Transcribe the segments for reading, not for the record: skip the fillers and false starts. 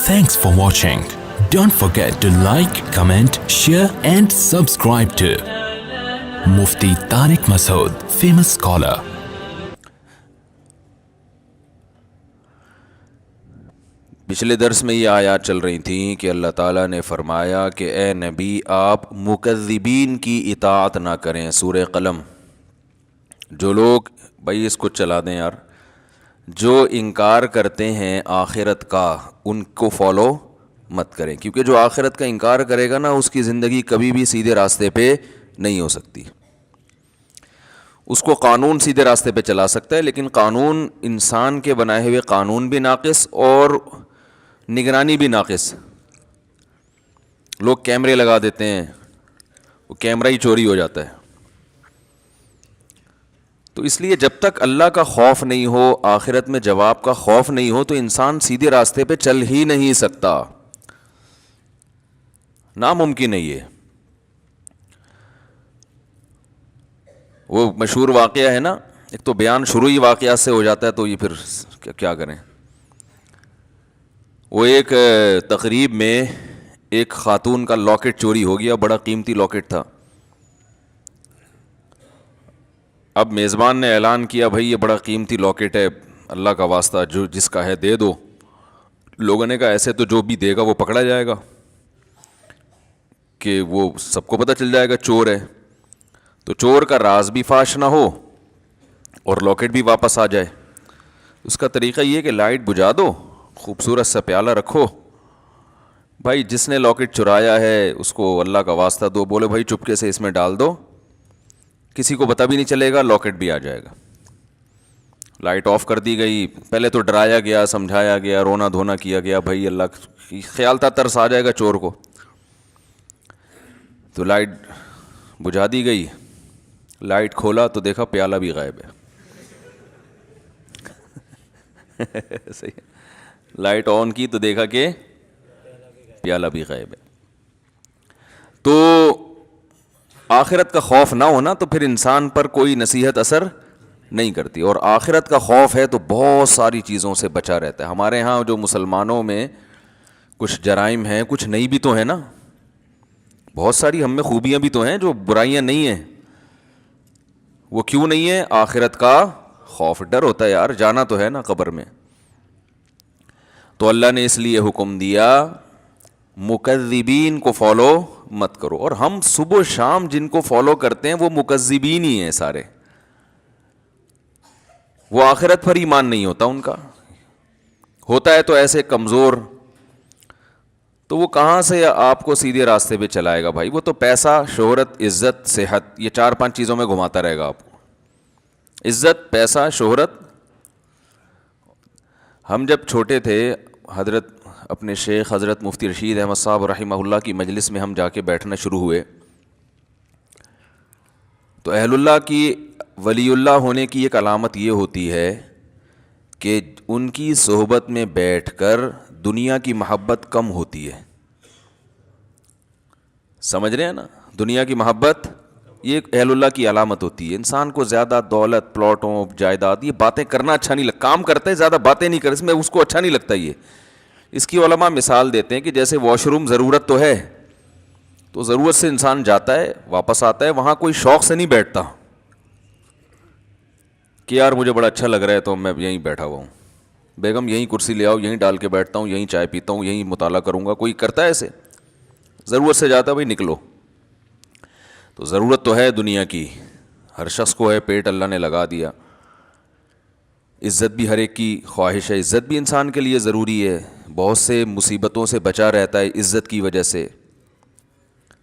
Thanks for watching. Don't forget to like, comment, share and subscribe to Mufti Tariq Masood, famous scholar. پچھلے درس میں یہ آیات چل رہی تھیں کہ اللہ تعالیٰ نے فرمایا کہ اے نبی آپ مکذبین کی اطاعت نہ کریں. سورہ قلم. جو لوگ بھائی اس کو چلا دیں یار، جو انکار کرتے ہیں آخرت کا ان کو فالو مت کریں، کیونکہ جو آخرت کا انکار کرے گا نا اس کی زندگی کبھی بھی سیدھے راستے پہ نہیں ہو سکتی. اس کو قانون سیدھے راستے پہ چلا سکتا ہے، لیکن قانون انسان کے بنائے ہوئے قانون بھی ناقص اور نگرانی بھی ناقص. لوگ کیمرے لگا دیتے ہیں، وہ کیمرہ ہی چوری ہو جاتا ہے. تو اس لیے جب تک اللہ کا خوف نہیں ہو، آخرت میں جواب کا خوف نہیں ہو، تو انسان سیدھے راستے پہ چل ہی نہیں سکتا. ناممکن ہے یہ. وہ مشہور واقعہ ہے نا، ایک تو بیان شروع ہی واقعات سے ہو جاتا ہے تو یہ پھر کیا کریں. وہ ایک تقریب میں ایک خاتون کا لاکٹ چوری ہو گیا، بڑا قیمتی لاکٹ تھا. اب میزبان نے اعلان کیا بھائی یہ بڑا قیمتی لاکٹ ہے، اللہ کا واسطہ جو جس کا ہے دے دو. لوگوں نے کہا ایسے تو جو بھی دے گا وہ پکڑا جائے گا، کہ وہ سب کو پتہ چل جائے گا چور ہے، تو چور کا راز بھی فاش نہ ہو اور لاکٹ بھی واپس آ جائے. اس کا طریقہ یہ ہے کہ لائٹ بجھا دو، خوبصورت سا پیالہ رکھو، بھائی جس نے لاکٹ چرایا ہے اس کو اللہ کا واسطہ دو، بولے بھائی چپکے سے اس میں ڈال دو، کسی کو پتہ بھی نہیں چلے گا، لاکٹ بھی آ جائے گا. لائٹ آف کر دی گئی. پہلے تو ڈرایا گیا، سمجھایا گیا، رونا دھونا کیا گیا، بھائی اللہ خیال تھا ترس آ جائے گا چور کو. تو لائٹ بجھا دی گئی. لائٹ کھولا تو دیکھا پیالہ بھی غائب ہے. صحیح ہے. لائٹ آن کی تو دیکھا کہ پیالہ بھی غائب ہے. تو آخرت کا خوف نہ ہونا تو پھر انسان پر کوئی نصیحت اثر نہیں کرتی، اور آخرت کا خوف ہے تو بہت ساری چیزوں سے بچا رہتا ہے. ہمارے ہاں جو مسلمانوں میں کچھ جرائم ہیں، کچھ نہیں بھی تو ہیں نا، بہت ساری ہم میں خوبیاں بھی تو ہیں، جو برائیاں نہیں ہیں. وہ کیوں نہیں ہے؟ آخرت کا خوف. ڈر ہوتا ہے یار، جانا تو ہے نا قبر میں. تو اللہ نے اس لیے حکم دیا مکذبین کو فالو مت کرو. اور ہم صبح و شام جن کو فالو کرتے ہیں وہ مکذبین ہی ہیں سارے. وہ آخرت پر ایمان نہیں ہوتا ان کا، ہوتا ہے تو ایسے کمزور. تو وہ کہاں سے آپ کو سیدھے راستے پہ چلائے گا بھائی؟ وہ تو پیسہ، شہرت، عزت، صحت، یہ 4-5 چیزوں میں گھماتا رہے گا آپ کو. عزت، پیسہ، شہرت. ہم جب چھوٹے تھے، حضرت اپنے شیخ حضرت مفتی رشید احمد صاحب رحمہ اللہ کی مجلس میں ہم جا کے بیٹھنا شروع ہوئے، تو اہل اللہ کی، ولی اللہ ہونے کی ایک علامت یہ ہوتی ہے کہ ان کی صحبت میں بیٹھ کر دنیا کی محبت کم ہوتی ہے. سمجھ رہے ہیں نا؟ دنیا کی محبت یہ اہل اللہ کی علامت ہوتی ہے. انسان کو زیادہ دولت، پلاٹوں، جائیداد، یہ باتیں کرنا اچھا نہیں لگتا. کام کرتے زیادہ باتیں نہیں کرتے، اس میں اس کو اچھا نہیں لگتا. یہ اس کی علماء مثال دیتے ہیں کہ جیسے واش روم ضرورت تو ہے، تو ضرورت سے انسان جاتا ہے واپس آتا ہے، وہاں کوئی شوق سے نہیں بیٹھتا کہ یار مجھے بڑا اچھا لگ رہا ہے تو میں یہیں بیٹھا ہوا ہوں، بیگم یہیں کرسی لے آؤ، یہیں ڈال کے بیٹھتا ہوں، یہیں چائے پیتا ہوں، یہیں مطالعہ کروں گا. کوئی کرتا ہے ایسے؟ ضرورت سے جاتا ہے بھائی نکلو. تو ضرورت تو ہے دنیا کی، ہر شخص کو ہے، پیٹ اللہ نے لگا دیا. عزت بھی ہر ایک کی خواہش ہے، عزت بھی انسان کے لیے ضروری ہے، بہت سے مصیبتوں سے بچا رہتا ہے عزت کی وجہ سے.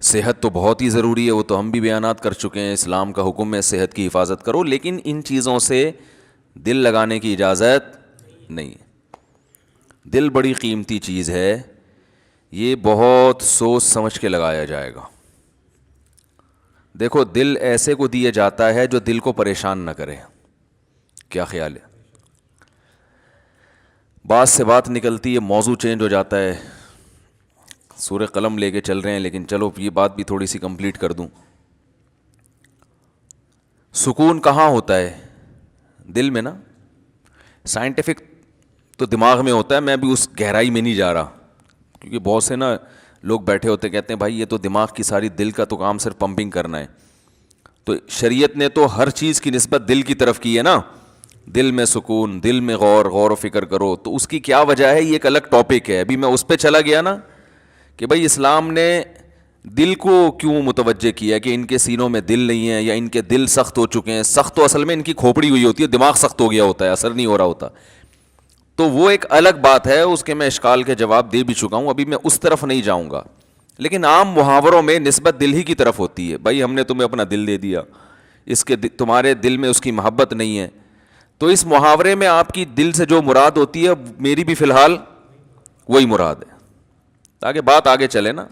صحت تو بہت ہی ضروری ہے، وہ تو ہم بھی بیانات کر چکے ہیں، اسلام کا حکم ہے صحت کی حفاظت کرو. لیکن ان چیزوں سے دل لگانے کی اجازت نہیں. دل بڑی قیمتی چیز ہے، یہ بہت سوچ سمجھ کے لگایا جائے گا. دیکھو دل ایسے کو دیا جاتا ہے جو دل کو پریشان نہ کرے. کیا خیال ہے؟ بات سے بات نکلتی ہے، موضوع چینج ہو جاتا ہے. سورہ قلم لے کے چل رہے ہیں، لیکن چلو یہ بات بھی تھوڑی سی کمپلیٹ کر دوں. سکون کہاں ہوتا ہے؟ دل میں نا. سائنٹیفک تو دماغ میں ہوتا ہے، میں بھی اس گہرائی میں نہیں جا رہا. کیونکہ بہت سے نا لوگ بیٹھے ہوتے کہتے ہیں بھائی یہ تو دماغ کی ساری، دل کا تو کام صرف پمپنگ کرنا ہے. تو شریعت نے تو ہر چیز کی نسبت دل کی طرف کی ہے نا. دل میں سکون، دل میں غور و فکر کرو. تو اس کی کیا وجہ ہے یہ ایک الگ ٹاپک ہے. ابھی میں اس پہ چلا گیا نا کہ بھائی اسلام نے دل کو کیوں متوجہ کیا کہ ان کے سینوں میں دل نہیں ہے یا ان کے دل سخت ہو چکے ہیں. سخت تو اصل میں ان کی کھوپڑی ہوئی ہوتی ہے، دماغ سخت ہو گیا ہوتا ہے، اثر نہیں ہو رہا ہوتا. تو وہ ایک الگ بات ہے، اس کے میں اشکال کے جواب دے بھی چکا ہوں، ابھی میں اس طرف نہیں جاؤں گا. لیکن عام محاوروں میں نسبت دل ہی کی طرف ہوتی ہے. بھائی ہم نے تمہیں اپنا دل دے دیا، اس کے تمہارے دل میں اس کی محبت نہیں ہے. تو اس محاورے میں آپ کی دل سے جو مراد ہوتی ہے میری بھی فی الحال وہی مراد ہے، تاکہ بات آگے چلے نا.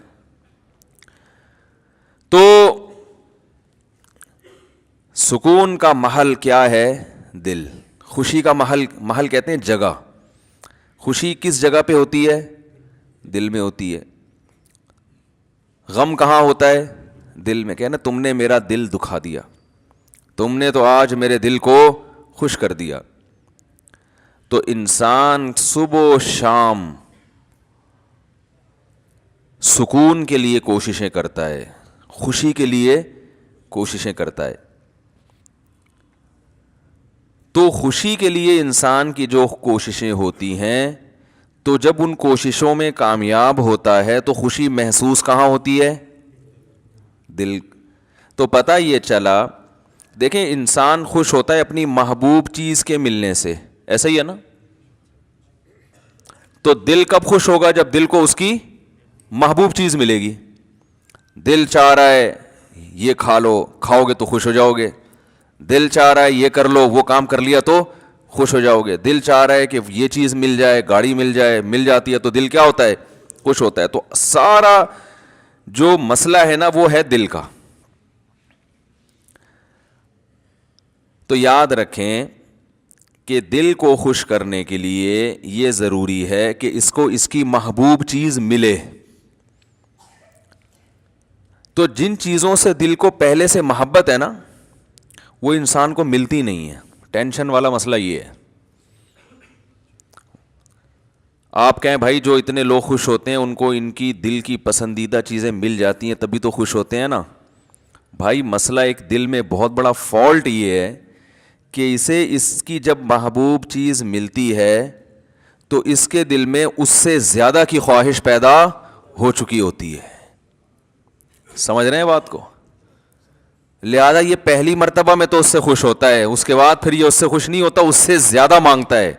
تو سکون کا محل کیا ہے؟ دل. خوشی کا محل کہتے ہیں جگہ. خوشی کس جگہ پہ ہوتی ہے؟ دل میں ہوتی ہے. غم کہاں ہوتا ہے؟ دل میں. کہنا تم نے میرا دل دکھا دیا، تم نے تو آج میرے دل کو خوش کر دیا. تو انسان صبح و شام سکون کے لیے کوششیں کرتا ہے، خوشی کے لیے کوششیں کرتا ہے. تو خوشی کے لیے انسان کی جو کوششیں ہوتی ہیں، تو جب ان کوششوں میں کامیاب ہوتا ہے تو خوشی محسوس کہاں ہوتی ہے؟ دل. تو پتہ یہ چلا، دیکھیں انسان خوش ہوتا ہے اپنی محبوب چیز کے ملنے سے، ایسا ہی ہے نا. تو دل کب خوش ہوگا؟ جب دل کو اس کی محبوب چیز ملے گی. دل چاہ رہا ہے یہ کھا لو، کھاؤ گے تو خوش ہو جاؤ گے. دل چاہ رہا ہے یہ کر لو، وہ کام کر لیا تو خوش ہو جاؤ گے. دل چاہ رہا ہے کہ یہ چیز مل جائے، گاڑی مل جائے، مل جاتی ہے تو دل کیا ہوتا ہے؟ خوش ہوتا ہے. تو سارا جو مسئلہ ہے نا وہ ہے دل کا. تو یاد رکھیں کہ دل کو خوش کرنے کے لیے یہ ضروری ہے کہ اس کو اس کی محبوب چیز ملے. تو جن چیزوں سے دل کو پہلے سے محبت ہے نا وہ انسان کو ملتی نہیں ہے. ٹینشن والا مسئلہ یہ ہے. آپ کہیں بھائی جو اتنے لوگ خوش ہوتے ہیں ان کو ان کی دل کی پسندیدہ چیزیں مل جاتی ہیں تبھی تو خوش ہوتے ہیں نا. بھائی مسئلہ ایک دل میں بہت بڑا فالٹ یہ ہے کہ اسے اس کی جب محبوب چیز ملتی ہے تو اس کے دل میں اس سے زیادہ کی خواہش پیدا ہو چکی ہوتی ہے. سمجھ رہے ہیں بات کو؟ لہذا یہ پہلی مرتبہ میں تو اس سے خوش ہوتا ہے، اس کے بعد پھر یہ اس سے خوش نہیں ہوتا، اس سے زیادہ مانگتا ہے.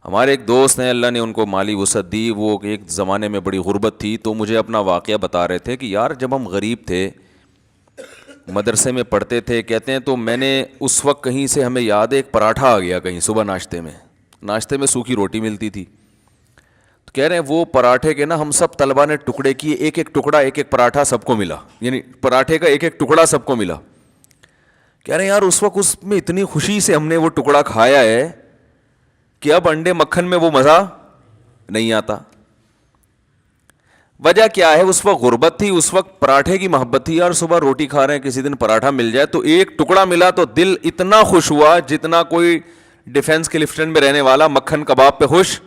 ہمارے ایک دوست ہیں، اللہ نے ان کو مالی وسعت دی، وہ ایک زمانے میں بڑی غربت تھی، تو مجھے اپنا واقعہ بتا رہے تھے کہ یار جب ہم غریب تھے، مدرسے میں پڑھتے تھے، کہتے ہیں تو میں نے اس وقت کہیں سے ہمیں یاد ہے ایک پراٹھا آ گیا کہیں صبح ناشتے میں سوکھی روٹی ملتی تھی. تو کہہ رہے ہیں وہ پراٹھے کے نا ہم سب طلبہ نے ٹکڑے کیے، ایک ایک ٹکڑا، ایک ایک پراٹھا سب کو ملا، یعنی پراٹھے کا ایک ایک ٹکڑا سب کو ملا. کہہ رہے ہیں یار اس وقت اس میں اتنی خوشی سے ہم نے وہ ٹکڑا کھایا ہے کہ اب انڈے مکھن میں وہ مزہ نہیں آتا. وجہ کیا ہے؟ اس وقت غربت تھی، اس وقت پراٹھے کی محبت تھی. یار صبح روٹی کھا رہے ہیں، کسی دن پراٹھا مل جائے تو ایک ٹکڑا ملا تو دل اتنا خوش ہوا جتنا کوئی ڈیفنس کلفٹن میں رہنے والا مکھن کباب پہ خوش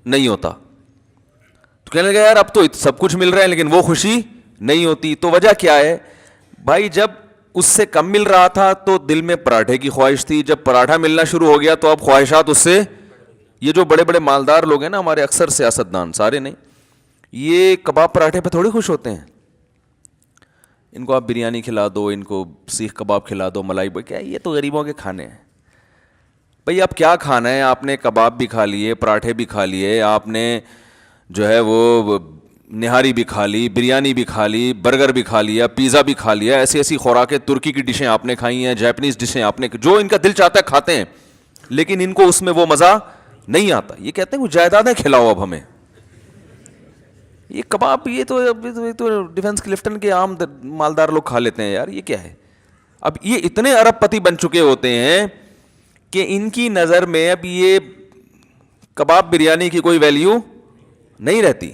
نہیں ہوتا. تو کہنے لگا یار اب تو سب کچھ مل رہا ہے لیکن وہ خوشی نہیں ہوتی. تو وجہ کیا ہے بھائی؟ جب اس سے کم مل رہا تھا تو دل میں پراٹھے کی خواہش تھی، جب پراٹھا ملنا شروع ہو گیا تو اب خواہشات اس سے. یہ جو بڑے بڑے مالدار لوگ ہیں نا ہمارے، اکثر سیاستدان، سارے نہیں، یہ کباب پراٹھے پہ تھوڑی خوش ہوتے ہیں. ان کو آپ بریانی کھلا دو، ان کو سیخ کباب کھلا دو، ملائی کیا، یہ تو غریبوں کے کھانے ہیں. بھئی اب کیا کھانا ہے؟ آپ نے کباب بھی کھا لیے، پراٹھے بھی کھا لیے، آپ نے جو ہے وہ نہاری بھی کھا لی، بریانی بھی کھا لی، برگر بھی کھا لیا، پیزا بھی کھا لیا، ایسی ایسی خوراکیں، ترکی کی ڈشیں آپ نے کھائی ہیں، جاپنیز ڈشیں آپ نے، جو ان کا دل چاہتا ہے کھاتے ہیں، لیکن ان کو اس میں وہ مزہ نہیں آتا. یہ کہتے ہیں وہ جائیدادیں کھلاؤ اب ہمیں. یہ کباب یہ تو ڈیفنس کلفٹن کے عام مالدار لوگ کھا لیتے ہیں یار، یہ کیا ہے؟ اب یہ اتنے ارب پتی بن چکے ہوتے ہیں کہ ان کی نظر میں اب یہ کباب بریانی کی کوئی ویلیو نہیں رہتی.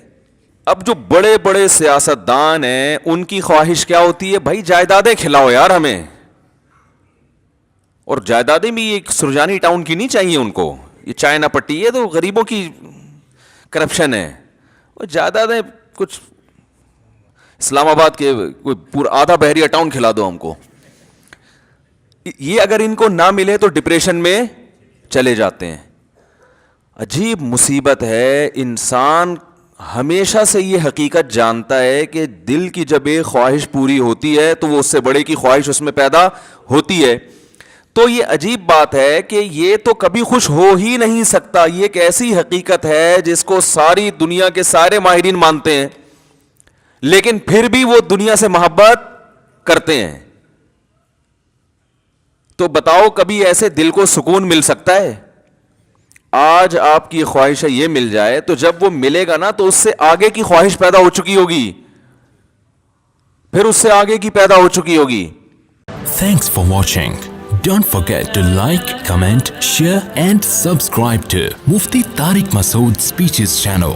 اب جو بڑے بڑے سیاستدان ہیں ان کی خواہش کیا ہوتی ہے؟ بھائی جائیدادیں کھلاؤ یار ہمیں. اور جائیدادیں بھی یہ سرجانی ٹاؤن کی نہیں چاہیے ان کو، یہ چائنا پٹی، یہ تو غریبوں کی کرپشن ہے, وہ زیادہ دیں کچھ اسلام آباد کے کوئی پورا آدھا بحریہ ٹاؤن کھلا دو ہم کو. یہ اگر ان کو نہ ملے تو ڈپریشن میں چلے جاتے ہیں. عجیب مصیبت ہے. انسان ہمیشہ سے یہ حقیقت جانتا ہے کہ دل کی جب ایک خواہش پوری ہوتی ہے تو وہ اس سے بڑے کی خواہش اس میں پیدا ہوتی ہے. تو یہ عجیب بات ہے کہ یہ تو کبھی خوش ہو ہی نہیں سکتا. یہ ایک ایسی حقیقت ہے جس کو ساری دنیا کے سارے ماہرین مانتے ہیں, لیکن پھر بھی وہ دنیا سے محبت کرتے ہیں. تو بتاؤ کبھی ایسے دل کو سکون مل سکتا ہے؟ آج آپ کی خواہش ہے یہ مل جائے, تو جب وہ ملے گا نا تو اس سے آگے کی خواہش پیدا ہو چکی ہوگی, پھر اس سے آگے کی پیدا ہو چکی ہوگی. Thanks for watching. Don't forget to like, comment, share and subscribe to Mufti Tariq Masood Speeches channel.